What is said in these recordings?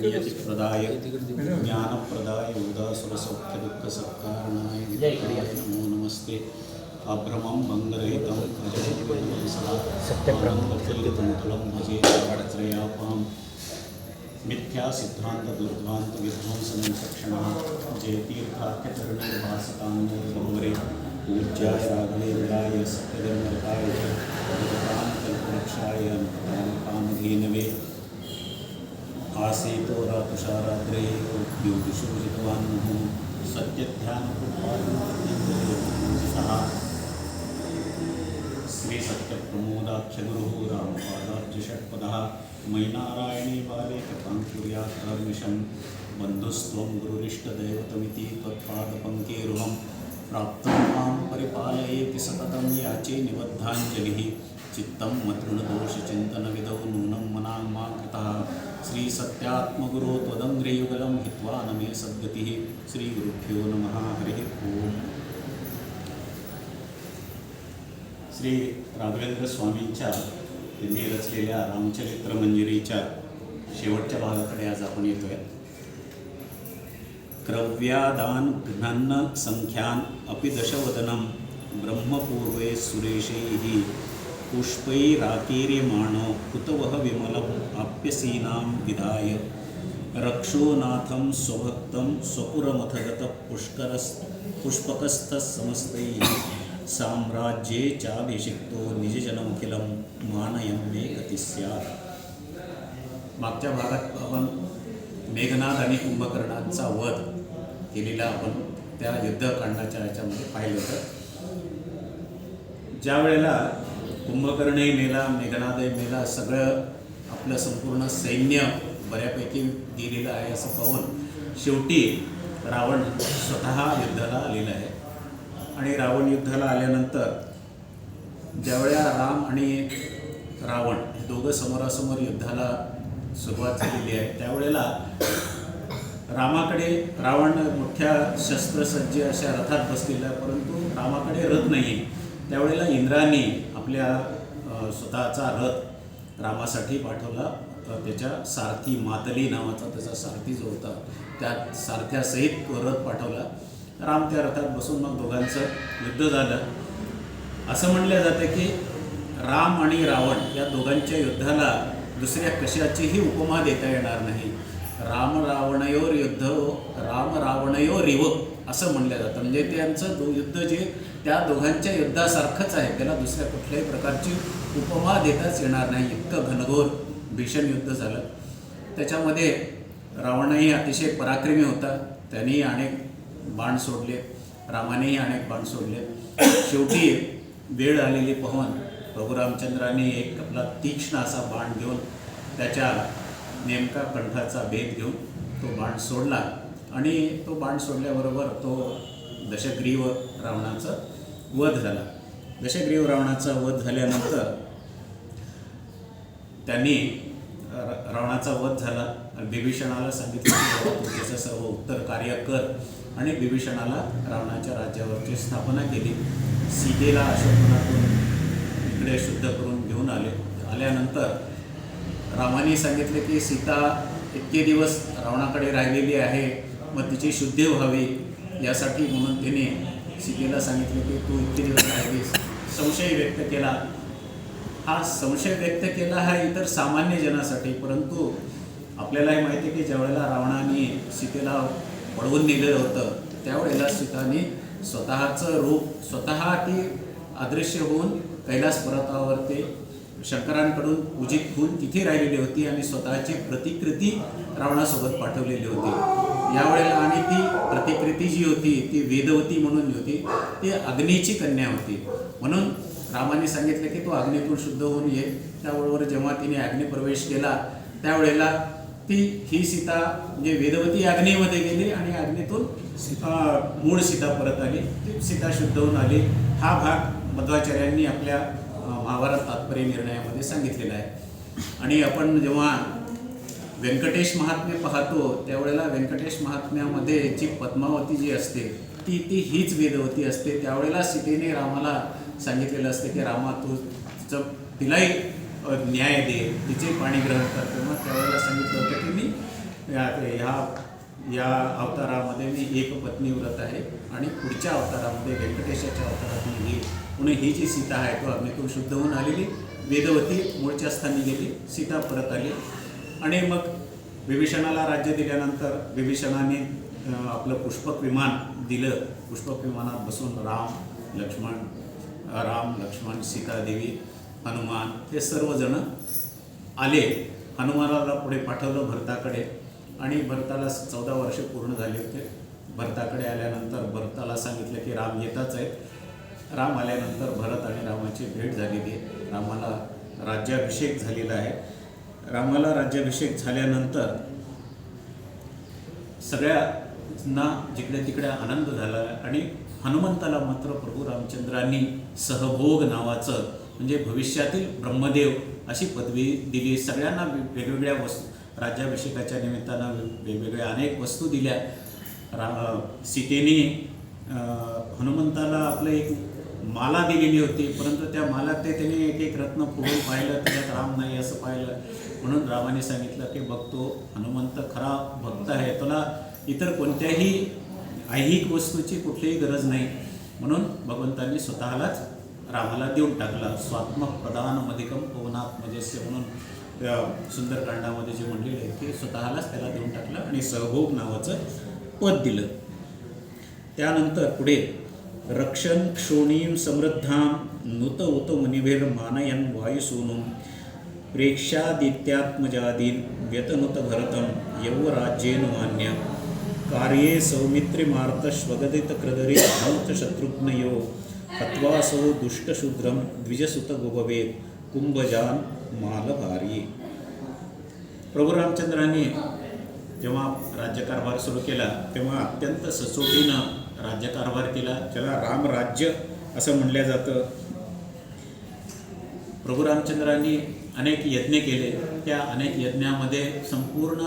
नियतिप्रदाय ज्ञानप्रदाय उदासुरसौख्यदुःखसत्कारणाय नित्याय नमो नमस्ते। अभ्रमं भङ्गरहितं सत्यप्रमफलं भजे त्रयापां मिथ्या सिद्धांत दुर्ध्वांत विध्वंसनं चक्षणः जयतीर्थाख्यचरणनिर्भासतान्नोरे पूज्याय राघवेन्द्राय सत्यधर्मरताय जगतां कल्पवृक्षाय कामधेनवे आसीतो रातुषाराद्रे योगिशोजितवान् सत्यध्यानकृपासः श्री सत्यप्रमोदाख्यगुरुः रामपादार्य षट्पदः मयि नारायणे बाले कृपां कुर्यात्तर्निशं बन्धुस्त्वं गुरुरिष्टदैवतमिति त्वत्पादपङ्केरुहं प्राप्तं मां परिपालयेति सततं याचे निबद्धाञ्जलिः चित्तं मतृणदोषचिन्तनविदौ नूनं मनां मा कृतः श्रीसत्यात्मगुरो त्वदङ्घ्रियुगलं हित्वा न मे सद्गतिः श्रीगुरुभ्यो नमः हरिः ओम्। श्री राघवेंद्र स्वामींच्या त्यांनी रचलेल्या रामचरित्र मंजिरीच्या शेवटच्या भागाकडे आज आपण येतोय। क्रव्यादान घ्नन्न संख्यान अपि दशवदनं ब्रह्मपूर्वे सुरेशैः पुष्पैराकीर्यमाणो कुतवः विमलम् आप्यसीनां विधाय रक्षोनाथं स्वभक्तं स्वपुरमथगतः पुष्पकस्थः समस्तैः साम्राज्ये चाभिषिक्तो निजजनमखिलं मानयं मे गतिः स्यात्। मागच्या भागात आपण मेघनाद आणि कुंभकर्णांचा वध केलेला आपण त्या युद्धकांडाच्या याच्यामध्ये पाहिलं होतं। ज्या वेळेला कुंभकर्णही मेला, मेघनादही मेला, सगळं आपलं संपूर्ण सैन्य बऱ्यापैकी गेलेलं आहे असं पाहून शेवटी रावण स्वतः युद्धाला आलेला आहे। आणि रावण युद्धाला आल्यानंतर ज्यावेळेला राम आणि रावण हे दोघं समोरासमोर युद्धाला सुरुवात झालेली आहे त्यावेळेला रामाकडे रावण मोठ्या शस्त्रसज्ज अशा रथात बसलेला आहे, परंतु रामाकडे रथ नाही आहे। त्यावेळेला इंद्राने आपल्या स्वतःचा रथ रामासाठी पाठवला। त्याच्या सारथी मातली नावाचा त्याचा सारथी जो होता त्या सारथ्यासहित तो रथ पाठवला। राम त्या रथात बसून मग दोघांचं युद्ध झालं। असं म्हणलं जातं की राम आणि रावण या दोघांच्या युद्धाला दुसऱ्या कशाचीही उपमा देता येणार नाही। राम रावणयोर युद्ध राम रावणयोरिव असं म्हणलं जातं, म्हणजे त्यांचं युद्ध जे त्या दोघांच्या युद्धासारखंच आहे, त्याला दुसऱ्या कुठल्याही प्रकारची उपमा देताच येणार नाही। इतकं घनघोर भीषण युद्ध झालं। त्याच्यामध्ये रावणही अतिशय पराक्रमी होता, त्यांनी अनेक बाण सोडले, रामानेही अनेक बाण सोडले। शेवटी वेळ आलेली पाहून प्रभू रामचंद्रांनी एक आपला तीक्ष्ण असा बाण घेऊन त्याच्या नेमका कंठाचा भेद घेऊन तो बाण सोडला आणि तो बाण सोडल्याबरोबर तो दशग्रीव रावणाचा वध झाला। दशग्रीव रावणाचा वध झाल्यानंतर त्यांनी रावणाचा वध झाला आणि बिभीषणाला सांगितलं की तू त्याचं सर्व उत्तर कार्य कर आणि बिभीषणाला रावणाच्या राज्यावरची स्थापना केली। सीतेला अशोकवनातून इकडे शुद्ध करून घेऊन आल्यानंतर रामाने सांगितले की सीता इतके दिवस रावणाकडे राहिलेली आहे, मग तिची शुद्धी व्हावी यासाठी म्हणून तिने सीतेला सांगितले की तू इतके दिवस राहिलीस। संशय व्यक्त केला। हा संशय व्यक्त केला हा इतर सामान्य जनासाठी, परंतु आपल्यालाही माहिती आहे की ज्यावेळेला रावणाने सीतेला पळवून नेलेलं होतं त्यावेळेला सीताने स्वतःचं रूप स्वतः ती अदृश्य होऊन कैलास पर्वतावरती शंकरांकडून पूजित होऊन तिथे राहिलेली होती आणि स्वतःची प्रतिकृती रावणासोबत पाठवलेली होती। यावेळेला आणि ती प्रतिकृती जी होती ती वेदवती म्हणून होती, ती अग्नीची कन्या होती। म्हणून रामाने सांगितले की तो अग्नीतून शुद्ध होऊन ये। त्याबरोबर जेव्हा तिने अग्निप्रवेश केला त्यावेळेला ही सीता म्हणजे वेदवती अग्नीमध्ये गेली आणि अग्नीतून मूळ सीता परत आली, ती सीता शुद्ध होऊन आली। हा भाग मध्वाचार्यांनी आपल्या महाभारत तात्पर्य निर्णयामध्ये सांगितलेला आहे। आणि आपण जेव्हा व्यंकटेश महात्म्य पाहतो त्यावेळेला व्यंकटेश महात्म्यामध्ये जी पद्मावती जी असते ती हीच वेदवती असते। त्यावेळेला सीतेने रामाला सांगितलेलं असते की रामा तू तिलाही न्याय दे, तिचे पाणी ग्रहण कर। तेव्हा त्यावेळेला सांगितलं होतं की मी या अवतारामध्ये मी एक पत्नी व्रत आहे आणि पुढच्या अवतारामध्ये व्यंकटेशाच्या अवतारात मी येईल. म्हणून ही जी सीता आहे तो अग्नीतून शुद्ध होऊन आलेली, वेदवती मूळच्या स्थानी गेली, सीता परत आली. आणि मग विभीषणाला राज्य दिल्यानंतर विभीषणाने आपलं पुष्पक विमान दिलं. पुष्पक विमानात बसून राम लक्ष्मण सीतादेवी, हनुमान हे सर्वजण आले. हनुमानाला पुढे पाठवलं भरताकडे आणि भरताला 14 वर्ष पूर्ण झाले होते. भरताकडे आल्यानंतर भरताला सांगितलं की राम येतच आहेत. राम आल्यानंतर भरत आणि रामाची भेट झालेली आहे. रामाला राज्याभिषेक झालेला आहे. रामाला राज्याभिषेक झाल्यानंतर सगळ्यांना जिकडे तिकडे आनंद झाला आणि हनुमंताला मात्र प्रभू रामचंद्रांनी सहभोग नावाचं म्हणजे भविष्यातील ब्रह्मदेव अशी पदवी दिली. सगळ्यांना वेगवेगळ्या वस्तू राज्याभिषेकाच्या निमित्तानं वेगवेगळ्या अनेक वस्तू दिल्या. सीतेने हनुमंताला आपलं एक माला दिलेली होती, परंतु त्या मालात त्याने एक एक रत्न फोडून पाहिलं, त्याच्यात राम नाही असं पाहिलं. म्हणून रामाने सांगितलं की बघतो हनुमंत खरा भक्त आहे, तुला इतर कोणत्याही ऐहिक वस्तूची कुठलीही गरज नाही. म्हणून भगवंतांनी स्वतःलाच रामाला देऊन टाकला. स्वात्मक प्रदानमधिकम पवनात्मजस्य म्हणून सुंदरकांडामध्ये जे म्हणलेलं आहे की स्वतःलाच त्याला देऊन टाकलं आणि सहभोग नावाचं पद दिलं. त्यानंतर पुढे रक्षण क्षोणीम समृद्धां नुत उत मुनिभिर मानयन वायुसूनुम प्रेक्षादित्यात्मजादीन व्यतनुत भरतम यौवराज्येन मान्य कार्ये सौमित्रिमार्तश्वगदित कृदरी हंत शत्रुघ्नयो हत्वासो दुष्टशूद्रम द्विजसुत गोभवेत कुंभजान मालभारी. प्रभू रामचंद्रांनी जेव्हा राज्यकारभार सुरू केला तेव्हा अत्यंत सचोटीनं राज्यकारभार केला, ज्याला रामराज्य असं म्हणलं जातं. प्रभू रामचंद्रांनी अनेक यज्ञ केले. त्या अनेक यज्ञामध्ये संपूर्ण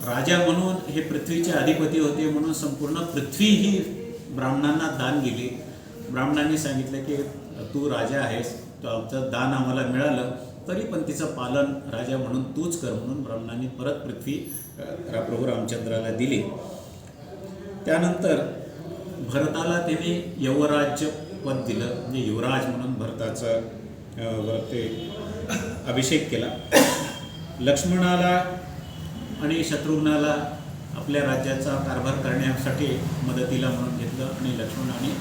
राजा म्हणून हे पृथ्वीचे अधिपती होते, म्हणून संपूर्ण पृथ्वी ही ब्राह्मणांना दान गेली. ब्राह्मणांनी सांगितलं की तू राजा आहेस, तो आमचं दान आम्हाला मिळालं, तरी पण तिचं पालन राजा म्हणून तूच कर. म्हणून ब्राह्मणांनी परत पृथ्वी प्रभू रामचंद्राला दिली. त्यानंतर भरताला त्यांनी यौवराज्य पद दिलं, म्हणजे युवराज म्हणून भरताचा ते अभिषेक केला. लक्ष्मणाला आणि शत्रुघ्नाला आपल्या राज्याचा कारभार करण्यासाठी मदतीला म्हणून घेतलं आणि लक्ष्मण आणि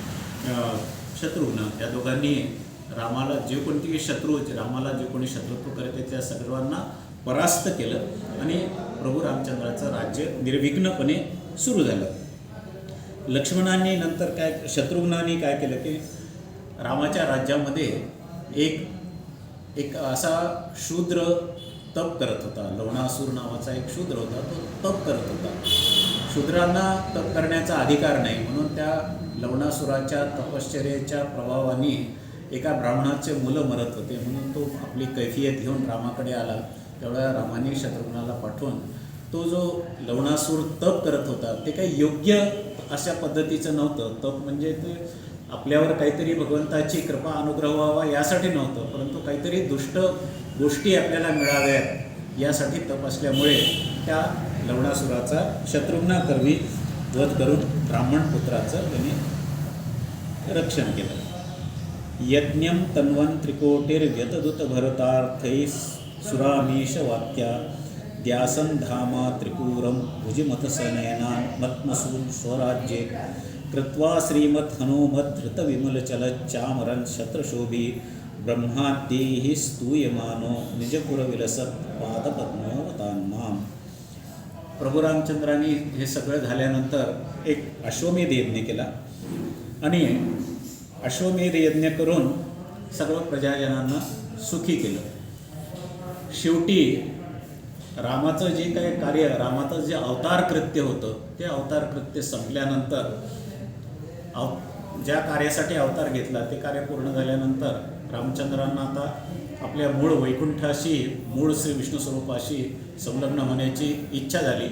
शत्रुघ्न या दोघांनी रामाला जे कोणती शत्रू होते, रामाला जे कोणी शत्रुत्व करते त्या सर्वांना परास्त केलं आणि प्रभू रामचंद्राचं राज्य निर्विघ्नपणे सुरू झालं. लक्ष्मणांनी नंतर शत्रुघ्नांनी काय केलं की रामाच्या राज्यामध्ये एक असा शूद्र तप करत होता. लवणासूर नावाचा एक शूद्र होता, तो तप करत होता. शूद्रांना तप करण्याचा अधिकार नाही, म्हणून त्या लवणासुराच्या तपश्चर्याच्या प्रभावाने एका ब्राह्मणाचे मुलं मरत होते. म्हणून तो आपली कैफियत घेऊन रामाकडे आला. तेवढ्या रामाने शत्रुघ्नाला पाठवून तो जो लवणासूर तप करत होता ते काही योग्य अशा पद्धतीचं नव्हतं. तप म्हणजे ते आपल्यावर काहीतरी भगवंताची कृपा अनुग्रह व्हावा यासाठी नव्हतं, परंतु काहीतरी दुष्ट गोष्टी आपल्याला मिळाव्यात यासाठी तप असल्यामुळे त्या लवणासुराचा शत्रुघ्नाकर्मी वध करून ब्राह्मण पुत्राचं त्यांनी रक्षण केलं. यज्ञम तन्वन त्रिकोटिर्व्यतदुत भरतार्थै सुरामीश वाक्या द्यासन धामा त्रिपुरम भुजिमतसनयनान् मत्मसून स्वराज्ये कृत्वा श्रीमत् हनुमत् धृतविमलचलच्चामरन् शत्रशोभी ब्रह्माद्यैः स्तूयमानो निजपुरविलसत् पादपद्मोवतान्माम्. प्रभू रामचंद्रांनी हे सगळं झाल्यानंतर एक अश्वमेध यज्ञ केला आणि अश्वमेध यज्ञ करून सर्व प्रजाजनांना सुखी केलं. शेवटी रामाचं जे काही कार्य, रामाचं जे अवतार कृत्य होतं ते अवतार कृत्य संपल्यानंतर ज्या कार्यासाठी अवतार घेतला ते कार्य पूर्ण झाल्यानंतर रामचंद्रांना आता आपल्या मूळ वैकुंठाशी, मूळ श्री विष्णू स्वरूपाशी संलग्न होण्याची इच्छा झाली.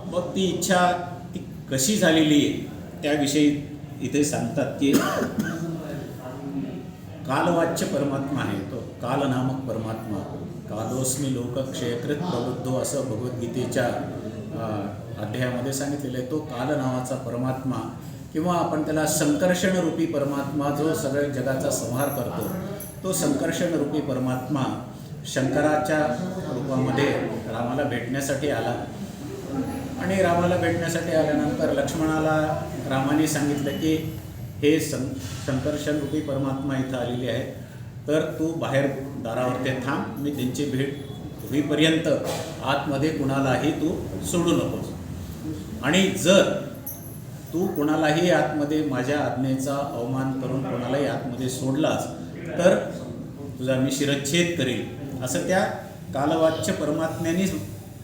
मग ती इच्छा ती कशी झालेली त्याविषयी इथे सांगतात की कालवाच्य परमात्मा आहे तो, काल नामक परमात्मा. कालोस्मी लोकक्षयकृत प्रबुद्धो असं भगवद्गीतेच्या अध्यायामध्ये सांगितलेलं आहे. तो काल नावाचा परमात्मा किंवा आपण त्याला संकर्षण रूपी परमात्मा जो सगळ्या जगाचा संहार करतो, तो संकर्षण रूपी परमात्मा शंकराच्या रूपामध्ये रामाला भेटण्यासाठी आला. आणि रामाला भेटण्यासाठी आल्यानंतर लक्ष्मणाला रामाने सांगितलं की हे संकर्षण रूपी परमात्मा इथं आलेली आहे, तर तू बाहेर दारावरती थांब, मी त्यांची भेट होईपर्यंत आतमध्ये कुणालाही तू सोडू नकोस. आणि जर तू कुणालाही आतमध्ये माझ्या आज्ञेचा अवमान करून कोणालाही आतमध्ये सोडलास तर तुझा मी शिरच्छेद करील, असं त्या कालवाच्य परमात्म्यानेच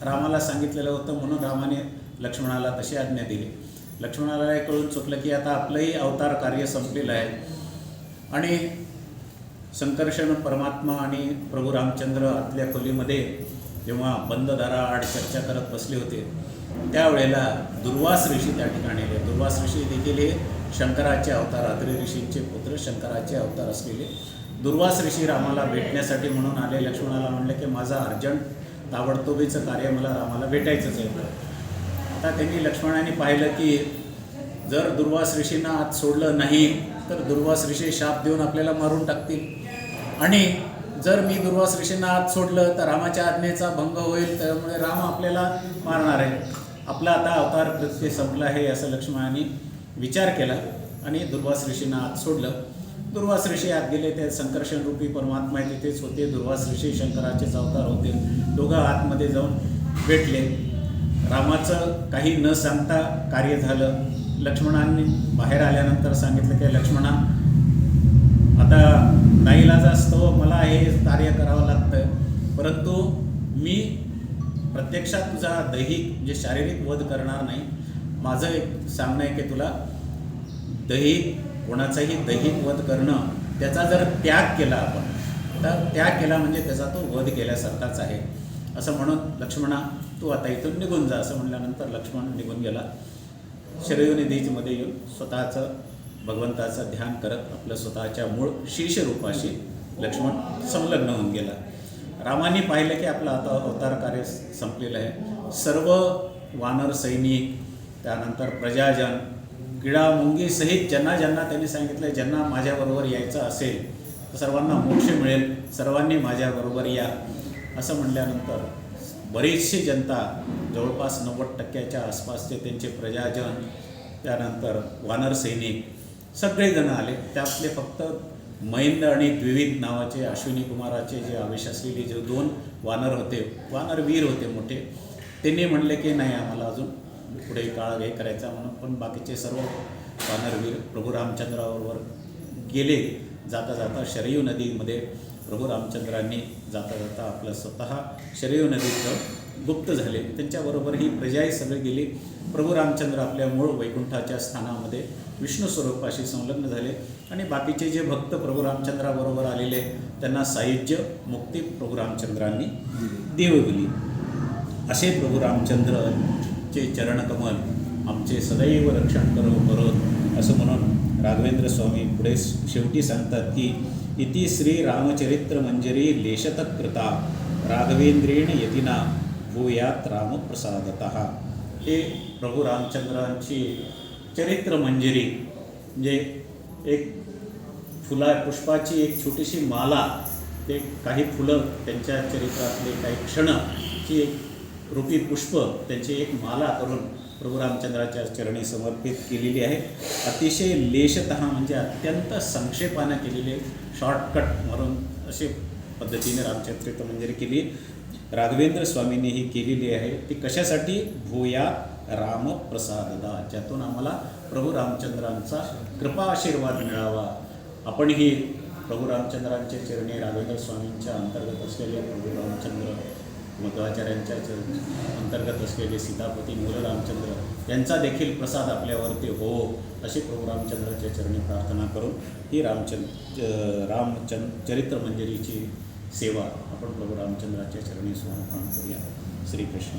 रामाला सांगितलेलं होतं. म्हणून रामाने लक्ष्मणाला तशी आज्ञा दिली. लक्ष्मणाला हे कळून चुकलं की आता आपलंही अवतार कार्य संपलेलं आहे. आणि संकर्षण परमात्मा आणि प्रभू रामचंद्र आतल्या खोलीमध्ये जेव्हा बंद दाराआड चर्चा करत बसले होते, त्यावेळेला दुर्वास ऋषी त्या ठिकाणी आले. दुर्वास ऋषी देखील हे शंकराचे अवतार, अत्रि ऋषींचे पुत्र, शंकराचे अवतार असलेले दुर्वास ऋषी रामाला भेटण्यासाठी म्हणून आले. लक्ष्मणाला म्हणले की माझं अर्जंट ताबडतोबीचं कार्य, मला रामाला भेटायचंच आहे. आता त्यांनी लक्ष्मणाने पाहिलं की जर दुर्वास ऋषींना आत सोडलं नाही तर दुर्वास ऋषी शाप देऊन आपल्याला मारून टाकतील. आणि जर मी दुर्वास ऋषींना आत सोडलं तर रामाच्या आज्ञेचा भंग होईल, त्यामुळे राम आपल्याला मारणार आहे. आपला आता अवतार कृत्य संपलं आहे असं लक्ष्मणाने विचार केला आणि दुर्वास ऋषींना आत सोडलं. दुर्वास ऋषी आत गेले. ते संकर्षण रूपी परमात्मा तिथेच होते. दुर्वास ऋषी शंकराचेच अवतार होते. दोघं आतमध्ये जाऊन भेटले. रामाचं काही न सांगता कार्य झालं. लक्ष्मणांनी बाहेर आल्यानंतर सांगितलं की लक्ष्मणा, आता नाईलाज असतो, मला हे कार्य करावं लागतं, परंतु मी प्रत्यक्षात तुझा दैहिक म्हणजे शारीरिक वध करणार नाही. माझं एक सांगणं आहे की तुला कोणाचाही दैहिक वध करणं, त्याचा जर त्याग केला आपण तर त्याग केला म्हणजे त्याचा तो वध केल्यासारखाच आहे. असं म्हणून लक्ष्मणा तू आता इथून निघून जा, असं म्हणल्यानंतर लक्ष्मण निघून गेला. शरयू नदीमध्ये येऊन स्वतःचं भगवंताचं ध्यान करत आपलं स्वतःच्या मूळ शीर्षरूपाशी लक्ष्मण संलग्न होऊन गेला. रामाने पाहिलं की आपलं आता अवतार कार्य संपलेलं आहे. सर्व वानर सैनिक, त्यानंतर प्रजाजन, किडा मुंगी सहित ज्यांना त्यांनी सांगितलं ज्यांना माझ्याबरोबर यायचं असेल तर सर्वांना मोक्ष मिळेल, सर्वांनी माझ्याबरोबर या, असं म्हणल्यानंतर बरीचशी जनता, जवळपास 90% आसपासचे त्यांचे प्रजाजन, त्यानंतर वानर सैनिक सगळेजण आले. त्यातले फक्त मैंद आणि द्विविध नावाचे अश्विनी कुमाराचे जे आवेश असलेले जे 2 वानर होते, वानरवीर होते मोठे, त्यांनी म्हणले की नाही आम्हाला अजून पुढे काळ हे करायचा म्हणून. पण बाकीचे सर्व वानरवीर प्रभू रामचंद्राबरोबर गेले. जाता जाता शरयू नदीमध्ये प्रभू रामचंद्रांनी जाता जाता आपलं स्वतः शरयू नदीत गुप्त झाले. त्यांच्याबरोबर ही प्रजाही सगळे गेली. प्रभू रामचंद्र आपल्या मूळ वैकुंठाच्या स्थानामध्ये विष्णू स्वरूपाशी संलग्न झाले. आणि बाकीचे जे भक्त प्रभू रामचंद्राबरोबर आलेले त्यांना सायुज्य मुक्ती प्रभू रामचंद्रांनी देवविली. असे प्रभू रामचंद्रचे चरणकमल आमचे सदैव रक्षण करोत, असं म्हणून राघवेंद्र स्वामी पुढे शेवटी सांगतात की इति श्री रामचरित्र मंजरी लेशतः कृता राघवेंद्रेण यतीना भूयात रामप्रसादतः. हे प्रभू रामचंद्रांची चरित्र मंजरी म्हणजे एक पुष्पाची एक छोटीशी माला, ते काही फुलं त्यांच्या चरित्रातले काही क्षणची एक रूपी पुष्प, त्यांची एक माला करून प्रभू रामचंद्राच्या चरणी समर्पित केलेली आहे. अतिशय लेशतः म्हणजे अत्यंत संक्षेपानं केलेले, शॉर्टकट म्हणून असे पद्धतीने रामचरित्र मंजरी केली राघवेंद्र स्वामींनी ही केलेली आहे. ती कशासाठी? भूया रामप्रसाददा, ज्यातून आम्हाला प्रभू रामचंद्रांचा कृपा आशीर्वाद मिळावा. आपणही प्रभू रामचंद्रांचे चरणी राघवेंद्र स्वामींच्या अंतर्गत असलेले प्रभू रामचंद्र, मध्वाचार्यांच्या अंतर्गत असलेले सीतापती मूल रामचंद्र यांचा देखील प्रसाद आपल्यावरती हो, अशी प्रभू रामचंद्राच्या चरणी प्रार्थना करून ही चरित्र मंजरीची सेवा आपण प्रभू रामचंद्राच्या चरणी समर्पण करूया. श्रीकृष्ण.